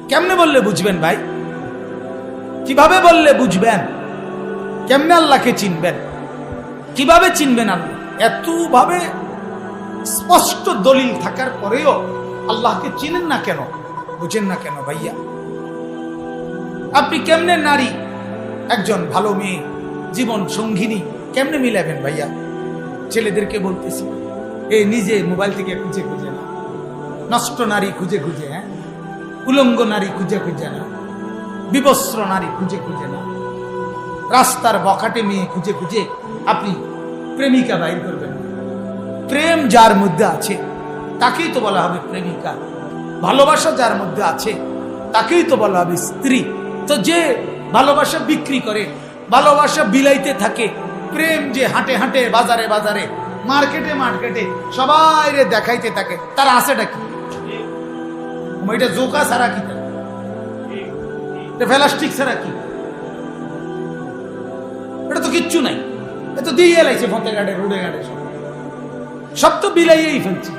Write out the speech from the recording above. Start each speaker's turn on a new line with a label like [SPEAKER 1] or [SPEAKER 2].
[SPEAKER 1] কেমনে বললে বুঝবেন ভাই? কিভাবে বললে বুঝবেন? কেমনে আল্লাহকে চিনবেন? কিভাবে চিনবেন আল্লাহ? এতভাবে স্পষ্ট দলিল থাকার পরেও আল্লাহকে চিনেন না কেন, বুঝেন না কেন ভাইয়া? আপনি কেমনে নারী, একজন ভালো মেয়ে, জীবন সঙ্গিনী কেমনে মিলাবেন ভাইয়া? ছেলেদেরকে বলতেছি, এই নিজে মোবাইল থেকে খুঁজে খুঁজে না, নষ্ট নারী খুঁজে খুঁজে, হ্যাঁ, উলঙ্গ নারী খুঁজে খুঁজে না, বিবস্ত্র নারী খুঁজে খুঁজে না, রাস্তার বখাটে মেয়ে খুঁজে খুঁজে আপনি প্রেমিকা বাইর করবেন। প্রেম যার মধ্যে আছে তাকেই তো বলা হবে প্রেমিকা। ভালোবাসা যার মধ্যে আছে তাকেই তো বলা হবে স্ত্রী। তো যে ভালোবাসা বিক্রি করে, ভালোবাসা বিলাইতে থাকে, প্রেম যে হাঁটে হাঁটে বাজারে বাজারে মার্কেটে মার্কেটে সবাই রে দেখাইতে থাকে, তার আছেটা কি? ওইটা জোকা ছাড়া কি? প্লাস্টিক ছাড়া কি? এটা তো কিচ্ছু নাই। এ তো দিয়ে এলাইছে ফতে ঘাটে, রোডে ঘাটে, সব তো বিলাইয়েই ফেলছে।